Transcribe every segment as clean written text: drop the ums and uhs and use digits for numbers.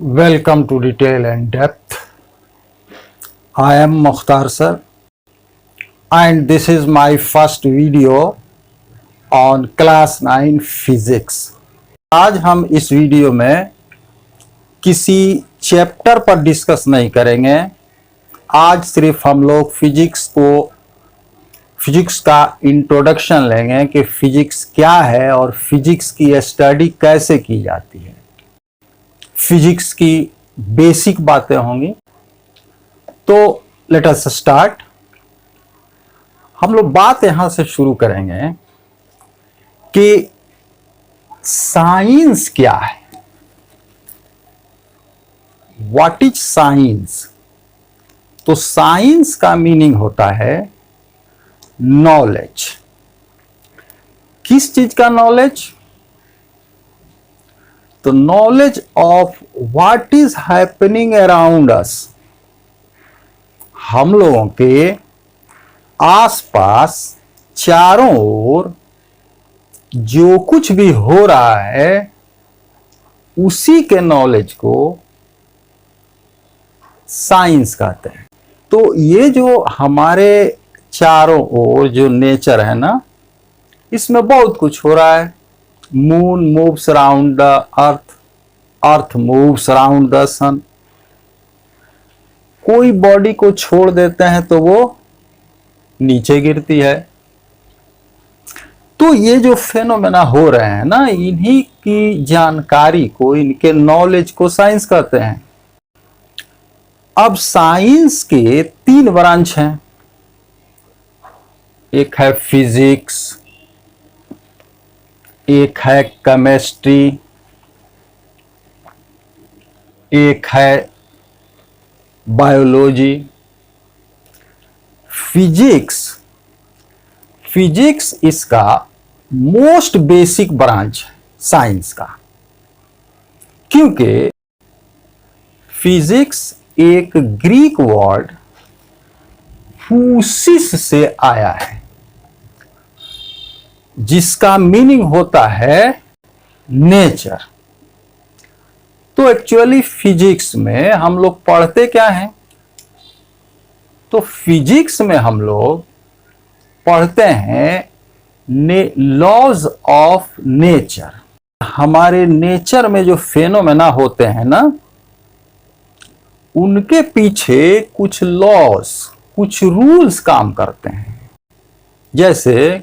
Welcome to Detail and Depth. I am Mukhtar sir and this is my first video on class 9 physics. आज हम इस video में किसी chapter पर discuss नहीं करेंगे। आज सिर्फ हम लोग फिजिक्स का इंट्रोडक्शन लेंगे कि फिजिक्स क्या है और फिजिक्स की स्टडी कैसे की जाती है। फिजिक्स की बेसिक बातें होंगी। तो लेट अस स्टार्ट। हम लोग बात यहां से शुरू करेंगे कि साइंस क्या है। What is science? तो साइंस का मीनिंग होता है नॉलेज। किस चीज का नॉलेज? तो knowledge of what is happening around us. हम लोगों के आसपास चारों ओर जो कुछ भी हो रहा है उसी के नॉलेज को साइंस कहते हैं। तो ये जो हमारे चारों ओर जो नेचर है ना, इसमें बहुत कुछ हो रहा है। Moon moves around the earth, earth moves around the sun. कोई बॉडी को छोड़ देते हैं तो वो नीचे गिरती है। तो ये जो फेनोमेना हो रहे हैं ना, इन्हीं की जानकारी को, इनके नॉलेज को साइंस कहते हैं। अब साइंस के 3 ब्रांच हैं। एक है फिजिक्स, एक है केमिस्ट्री, एक है बायोलॉजी। फिजिक्स इसका मोस्ट बेसिक ब्रांच है साइंस का, क्योंकि फिजिक्स एक ग्रीक वर्ड फूसिस से आया है, जिसका मीनिंग होता है नेचर। तो एक्चुअली फिजिक्स में हम लोग पढ़ते क्या हैं? तो फिजिक्स में हम लोग पढ़ते हैं लॉज ऑफ नेचर। हमारे नेचर में जो फेनोमेना होते हैं ना, उनके पीछे कुछ लॉज, कुछ रूल्स काम करते हैं। जैसे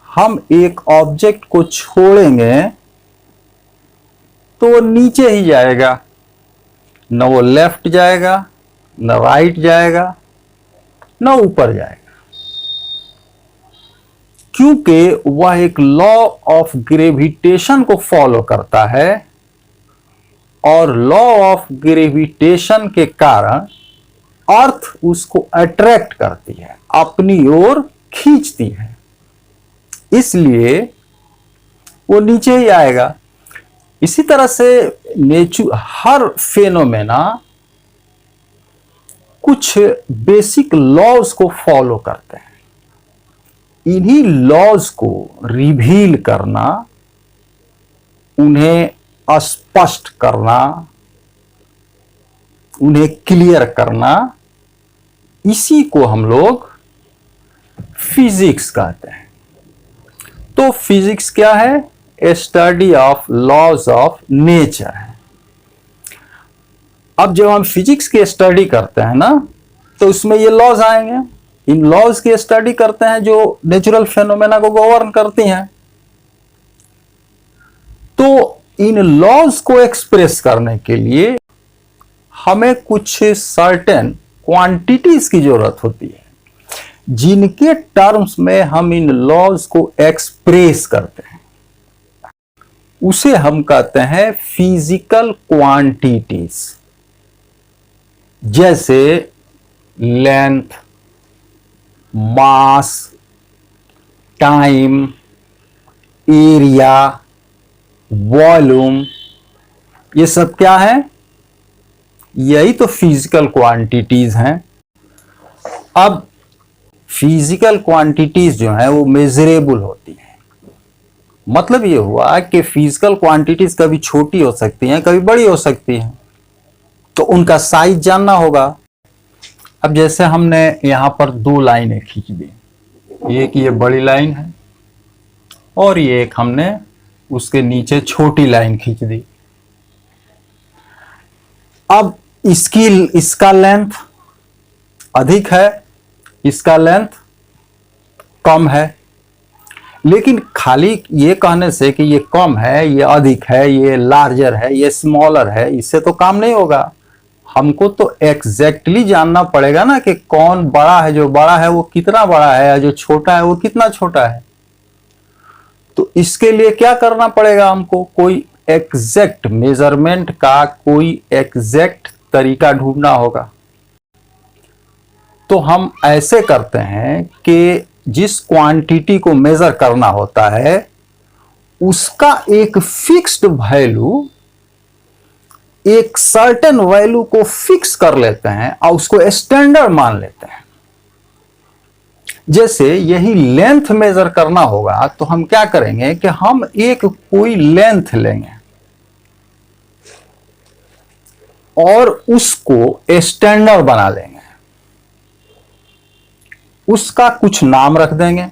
हम एक ऑब्जेक्ट को छोड़ेंगे तो वो नीचे ही जाएगा, न वो लेफ्ट जाएगा, न राइट जाएगा, न ऊपर जाएगा, क्योंकि वह एक लॉ ऑफ ग्रेविटेशन को फॉलो करता है। और लॉ ऑफ ग्रेविटेशन के कारण अर्थ उसको अट्रैक्ट करती है, अपनी ओर खींचती है, इसलिए वो नीचे ही आएगा। इसी तरह से हर फेनोमेना कुछ बेसिक लॉज को फॉलो करते हैं। इन्हीं लॉज को रिवील करना, उन्हें स्पष्ट करना, उन्हें क्लियर करना, इसी को हम लोग फिजिक्स कहते हैं। तो फिजिक्स क्या है? Study of laws of nature है। अब जब हम फिजिक्स की स्टडी करते हैं ना, तो उसमें ये लॉज आएंगे। इन लॉज की स्टडी करते हैं जो नेचुरल फेनोमेना को गवर्न करती हैं। तो इन लॉज को एक्सप्रेस करने के लिए हमें कुछ सर्टेन क्वांटिटीज की जरूरत होती है, जिनके टर्म्स में हम इन लॉज को एक्सप्रेस करते हैं। उसे हम कहते हैं फिजिकल क्वांटिटीज। जैसे लेंथ, मास, टाइम, एरिया, वॉल्यूम, ये सब क्या है? यही तो फिजिकल क्वांटिटीज हैं। अब फिजिकल क्वांटिटीज जो है वो मेजरेबल होती हैं। मतलब ये हुआ कि फिजिकल क्वांटिटीज कभी छोटी हो सकती हैं, कभी बड़ी हो सकती हैं, तो उनका साइज जानना होगा। अब जैसे हमने यहां पर दो लाइनें खींच दी, एक ये बड़ी लाइन है और ये एक हमने उसके नीचे छोटी लाइन खींच दी। अब इसका लेंथ अधिक है, इसका लेंथ कम है, लेकिन खाली ये कहने से कि ये कम है, ये अधिक है, ये लार्जर है, ये स्मॉलर है, इससे तो काम नहीं होगा। हमको तो एग्जैक्टली जानना पड़ेगा ना कि कौन बड़ा है, जो बड़ा है वो कितना बड़ा है, जो छोटा है वो कितना छोटा है। तो इसके लिए क्या करना पड़ेगा, हमको कोई एग्जैक्ट मेजरमेंट का कोई एग्जैक्ट तरीका ढूंढना होगा। तो हम ऐसे करते हैं कि जिस क्वांटिटी को मेजर करना होता है उसका एक फिक्स्ड वैल्यू, एक सर्टेन वैल्यू को फिक्स कर लेते हैं और उसको स्टैंडर्ड मान लेते हैं। जैसे यही लेंथ मेजर करना होगा तो हम क्या करेंगे कि हम एक कोई लेंथ लेंगे और उसको स्टैंडर्ड बना लेंगे, उसका कुछ नाम रख देंगे।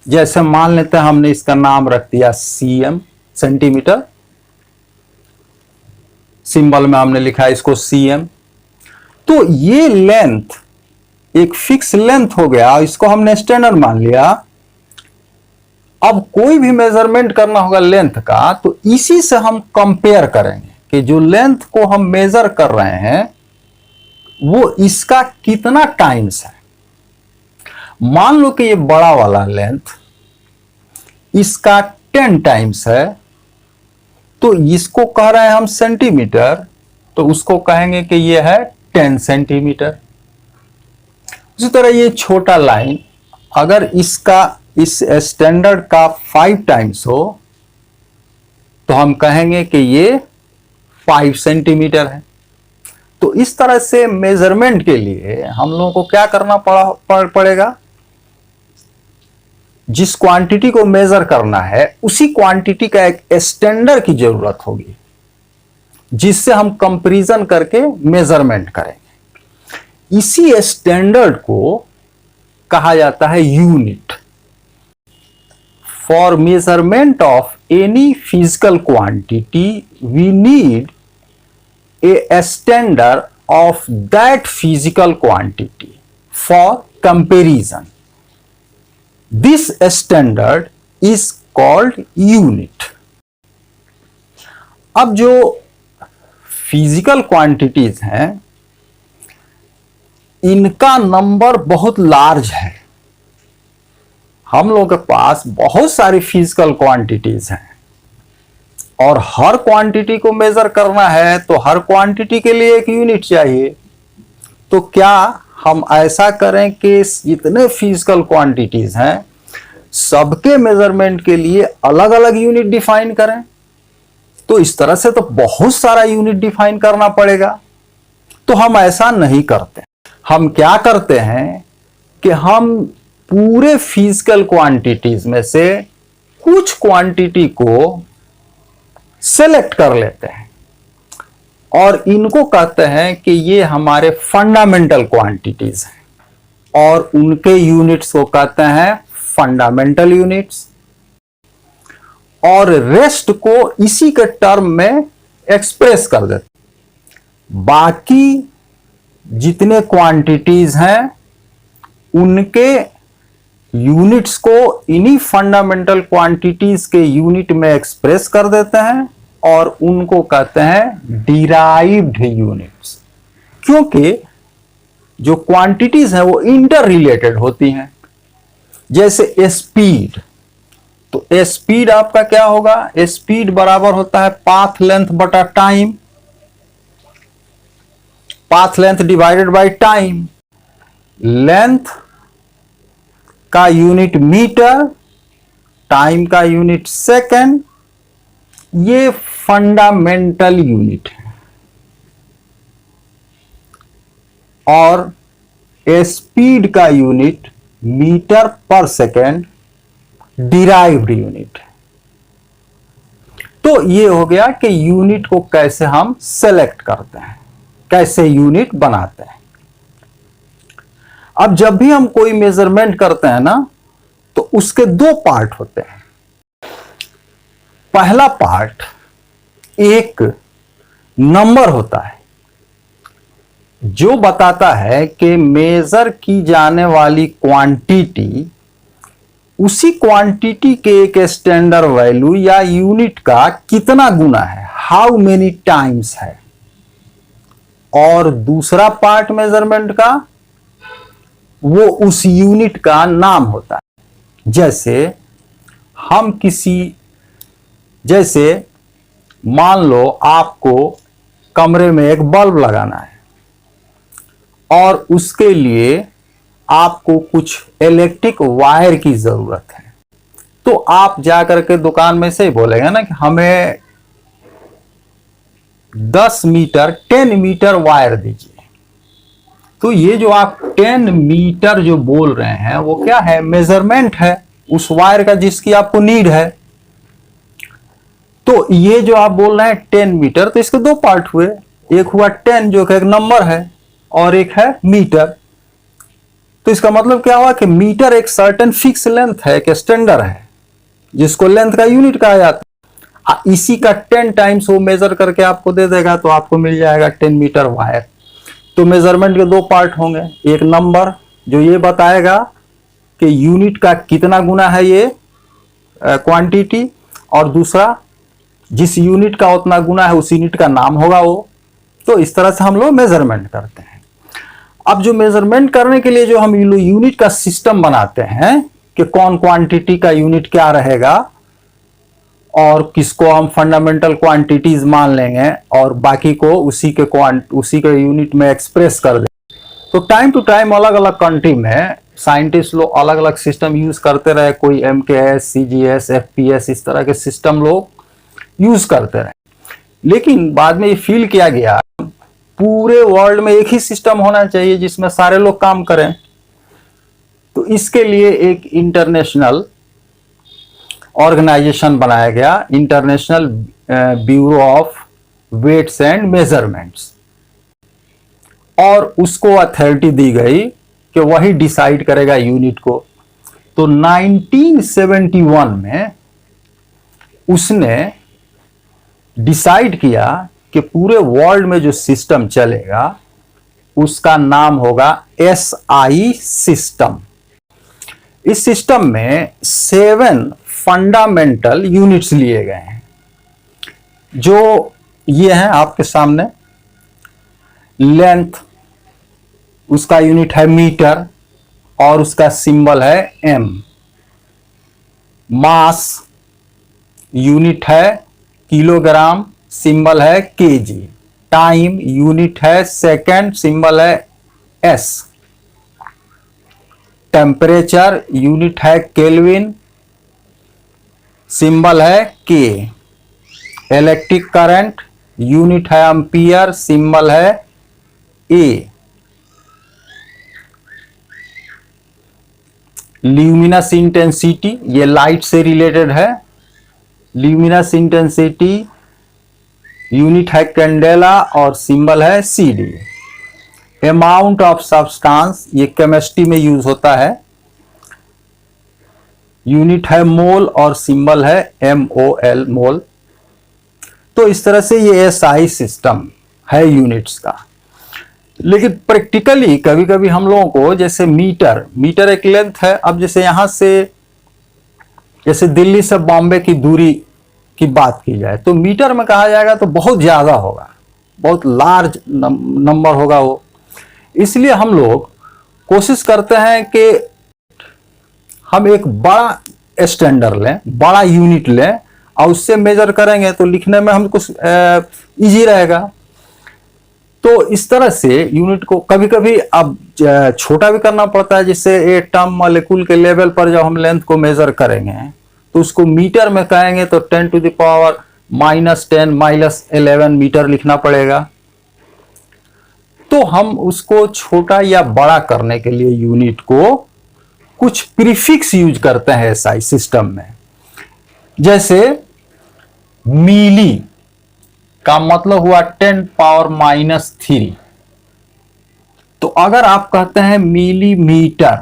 जैसे मान लेते हैं हमने इसका नाम रख दिया cm, सेंटीमीटर, सिंबल में हमने लिखा है इसको cm। तो ये लेंथ एक फिक्स लेंथ हो गया, इसको हमने स्टैंडर्ड मान लिया। अब कोई भी मेजरमेंट करना होगा लेंथ का तो इसी से हम कंपेयर करेंगे कि जो लेंथ को हम मेजर कर रहे हैं वो इसका कितना टाइम्स है। मान लो कि ये बड़ा वाला लेंथ इसका 10 टाइम्स है, तो इसको कह रहे हैं हम सेंटीमीटर, तो उसको कहेंगे कि ये है 10 सेंटीमीटर। उसी तरह ये छोटा लाइन अगर इसका इस स्टैंडर्ड का 5 टाइम्स हो तो हम कहेंगे कि ये 5 सेंटीमीटर है। तो इस तरह से मेजरमेंट के लिए हम लोगों को क्या करना पड़ेगा, जिस क्वांटिटी को मेजर करना है उसी क्वांटिटी का एक स्टैंडर्ड की जरूरत होगी जिससे हम कंपैरिजन करके मेजरमेंट करेंगे। इसी स्टैंडर्ड को कहा जाता है unit. For measurement of any physical quantity we need a standard of that physical quantity for comparison. This standard is called unit। अब जो फिजिकल क्वांटिटीज हैं इनका नंबर बहुत लार्ज है। हम लोगों के पास बहुत सारी फिजिकल क्वांटिटीज हैं और हर क्वांटिटी को मेजर करना है तो हर क्वांटिटी के लिए एक यूनिट चाहिए। तो क्या हम ऐसा करें कि जितने फिजिकल क्वांटिटीज हैं सबके मेजरमेंट के लिए अलग अलग यूनिट डिफाइन करें? तो इस तरह से तो बहुत सारा यूनिट डिफाइन करना पड़ेगा। तो हम ऐसा नहीं करते। हम क्या करते हैं कि हम पूरे फिजिकल क्वांटिटीज में से कुछ क्वांटिटी को सेलेक्ट कर लेते हैं और इनको कहते हैं कि ये हमारे फंडामेंटल क्वांटिटीज हैं और उनके यूनिट्स को कहते हैं फंडामेंटल यूनिट्स, और रेस्ट को इसी के टर्म में एक्सप्रेस कर देते। बाकी जितने क्वांटिटीज हैं उनके यूनिट्स को इन्हीं फंडामेंटल क्वांटिटीज के यूनिट में एक्सप्रेस कर देते हैं और उनको कहते हैं डिराइव्ड यूनिट्स। क्योंकि जो क्वांटिटीज हैं वो इंटर रिलेटेड होती हैं। जैसे स्पीड, तो स्पीड आपका क्या होगा, स्पीड बराबर होता है पाथ लेंथ बटा time, path length divided by time. Length का यूनिट मीटर, टाइम का यूनिट सेकेंड, ये फंडामेंटल यूनिट है। और स्पीड का यूनिट मीटर पर सेकेंड डिराइव्ड यूनिट है। तो ये हो गया कि यूनिट को कैसे हम सेलेक्ट करते हैं, कैसे यूनिट बनाते हैं। अब जब भी हम कोई मेजरमेंट करते हैं ना, तो उसके दो पार्ट होते हैं। पहला पार्ट एक नंबर होता है जो बताता है कि मेजर की जाने वाली क्वांटिटी उसी क्वांटिटी के एक स्टैंडर्ड वैल्यू या यूनिट का कितना गुना है, हाउ मेनी टाइम्स है। और दूसरा पार्ट मेजरमेंट का वो उस यूनिट का नाम होता है। जैसे मान लो आपको कमरे में एक बल्ब लगाना है और उसके लिए आपको कुछ इलेक्ट्रिक वायर की जरूरत है, तो आप जाकर के दुकान में से ही बोलेंगे ना कि हमें 10 मीटर वायर दीजिए। तो ये जो आप 10 मीटर जो बोल रहे हैं वो क्या है, मेजरमेंट है उस वायर का जिसकी आपको नीड है। तो ये जो आप बोल रहे हैं 10 मीटर, तो इसके दो पार्ट हुए, एक हुआ 10 जो कि एक नंबर है और एक है मीटर। तो इसका मतलब क्या हुआ कि मीटर एक सर्टेन फिक्स लेंथ है, एक स्टैंडर्ड है जिसको लेंथ का यूनिट कहा जाता है। इसी का 10 टाइम्स वो मेजर करके आपको दे देगा, तो आपको मिल जाएगा 10 मीटर वायर। तो मेजरमेंट के दो पार्ट होंगे, एक नंबर जो ये बताएगा कि यूनिट का कितना गुना है ये क्वांटिटी, और दूसरा जिस यूनिट का उतना गुना है उस यूनिट का नाम होगा वो। तो इस तरह से हम लोग मेजरमेंट करते हैं। अब जो मेजरमेंट करने के लिए जो हम यूनिट का सिस्टम बनाते हैं कि कौन क्वांटिटी का यूनिट क्या रहेगा और किसको हम फंडामेंटल क्वांटिटीज मान लेंगे और बाकी को उसी के यूनिट में एक्सप्रेस कर देंगे। तो टाइम टू टाइम अलग अलग कंट्री में साइंटिस्ट लोग अलग अलग सिस्टम यूज करते रहे, कोई MKS, CGS, FPS इस तरह के सिस्टम लोग यूज करते रहे। लेकिन बाद में ये फील किया गया पूरे वर्ल्ड में एक ही सिस्टम होना चाहिए जिसमें सारे लोग काम करें। तो इसके लिए एक इंटरनेशनल ऑर्गेनाइजेशन बनाया गया, international bureau of weights and measurements, और उसको अथॉरिटी दी गई कि वही डिसाइड करेगा यूनिट को। तो 1971 में उसने डिसाइड किया कि पूरे वर्ल्ड में जो सिस्टम चलेगा उसका नाम होगा SI सिस्टम। इस सिस्टम में 7 फंडामेंटल यूनिट्स लिए गए हैं जो ये हैं आपके सामने। लेंथ उसका यूनिट है मीटर और उसका सिंबल है M। मास यूनिट है किलोग्राम, सिंबल है kg। टाइम यूनिट है सेकंड, सिंबल है S। टेम्परेचर यूनिट है केल्विन, सिंबल है K। इलेक्ट्रिक करंट यूनिट है एम्पियर, सिंबल है A। ल्यूमिनस इंटेंसिटी ये लाइट से रिलेटेड है, ल्यूमिनस इंटेंसिटी यूनिट है कैंडेला और सिंबल है CD। अमाउंट ऑफ सब्सटेंस ये केमिस्ट्री में यूज होता है, यूनिट है मोल और सिंबल है MOL, मोल। तो इस तरह से ये SI सिस्टम है यूनिट्स का। लेकिन प्रैक्टिकली कभी कभी हम लोगों को जैसे मीटर एक लेंथ है। अब जैसे यहां से जैसे दिल्ली से बॉम्बे की दूरी की बात की जाए तो मीटर में कहा जाएगा तो बहुत ज्यादा होगा, बहुत लार्ज नंबर होगा वो। इसलिए हम लोग कोशिश करते हैं कि हम एक बड़ा स्टैंडर्ड लें, बड़ा यूनिट लें और उससे मेजर करेंगे तो लिखने में हम कुछ इजी रहेगा। तो इस तरह से यूनिट को कभी कभी अब छोटा भी करना पड़ता है, जिससे एटम मॉलिक्यूल के लेवल पर जब हम लेंथ को मेजर करेंगे तो उसको मीटर में कहेंगे तो 10 to the power -10 -11 मीटर लिखना पड़ेगा। तो हम उसको छोटा या बड़ा करने के लिए यूनिट को कुछ प्रीफिक्स यूज करते हैं SI सिस्टम में। जैसे मिली का मतलब हुआ 10⁻³ तो अगर आप कहते हैं मिलीमीटर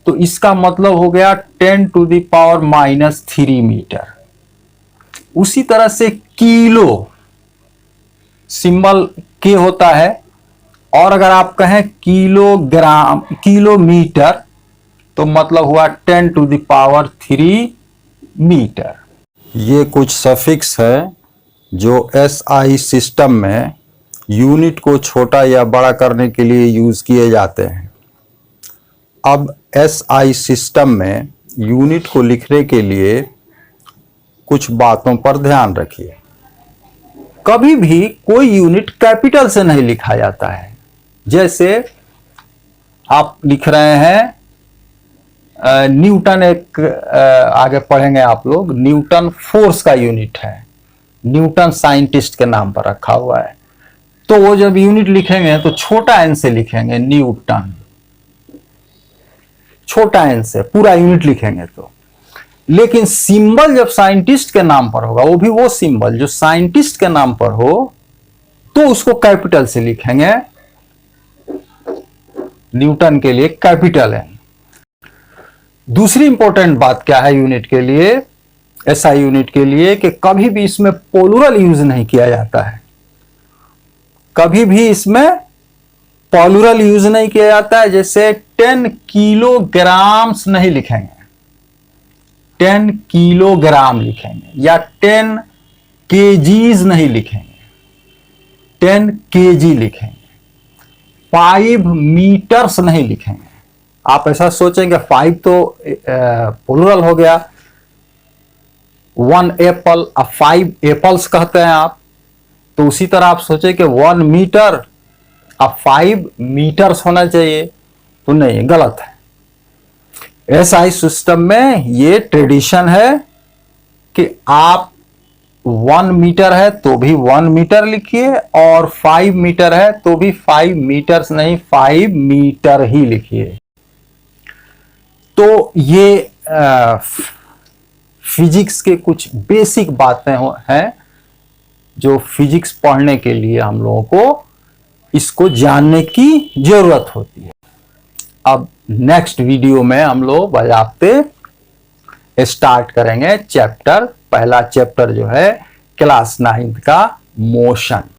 तो इसका मतलब हो गया 10⁻³ मीटर। उसी तरह से किलो सिंबल के होता है, और अगर आप कहें किलोग्राम किलोमीटर तो मतलब हुआ 10⁻³ मीटर। ये कुछ सफिक्स है जो एसआई सिस्टम में यूनिट को छोटा या बड़ा करने के लिए यूज किए जाते हैं। अब एसआई सिस्टम में यूनिट को लिखने के लिए कुछ बातों पर ध्यान रखिए। कभी भी कोई यूनिट कैपिटल से नहीं लिखा जाता है। जैसे आप लिख रहे हैं न्यूटन, एक आगे पढ़ेंगे आप लोग, न्यूटन फोर्स का यूनिट है, न्यूटन साइंटिस्ट के नाम पर रखा हुआ है, तो वो जब यूनिट लिखेंगे तो छोटा एन से लिखेंगे, न्यूटन, छोटा एन से पूरा यूनिट लिखेंगे तो। लेकिन सिंबल जब साइंटिस्ट के नाम पर होगा, वो भी वो सिंबल जो साइंटिस्ट के नाम पर हो, तो उसको कैपिटल से लिखेंगे। न्यूटन के लिए कैपिटल है। दूसरी इंपॉर्टेंट बात क्या है यूनिट के लिए, एसआई यूनिट के लिए, कि कभी भी इसमें पोलुरल यूज नहीं किया जाता है। कभी भी इसमें पोलुरल यूज नहीं किया जाता है। जैसे 10 किलोग्राम्स नहीं लिखेंगे, 10 किलोग्राम लिखेंगे, या 10 केजीज नहीं लिखेंगे, 10 केजी लिखेंगे। 5 मीटर्स नहीं लिखेंगे। आप ऐसा सोचेंगे 5 तो प्लुरल हो गया, 1 एप्पल, अब 5 एप्पल्स कहते हैं आप, तो उसी तरह आप सोचे कि 1 मीटर, अब 5 मीटर्स होना चाहिए, तो नहीं, गलत है। एसआई सिस्टम में ये ट्रेडिशन है कि आप 1 मीटर है तो भी 1 मीटर लिखिए, और 5 मीटर है तो भी 5 मीटर्स नहीं, 5 मीटर ही लिखिए। तो ये फिजिक्स के कुछ बेसिक बातें हैं जो फिजिक्स पढ़ने के लिए हम लोगों को इसको जानने की जरूरत होती है। अब नेक्स्ट वीडियो में हम लोग बजाते स्टार्ट करेंगे चैप्टर, पहला चैप्टर जो है क्लास 9th का मोशन।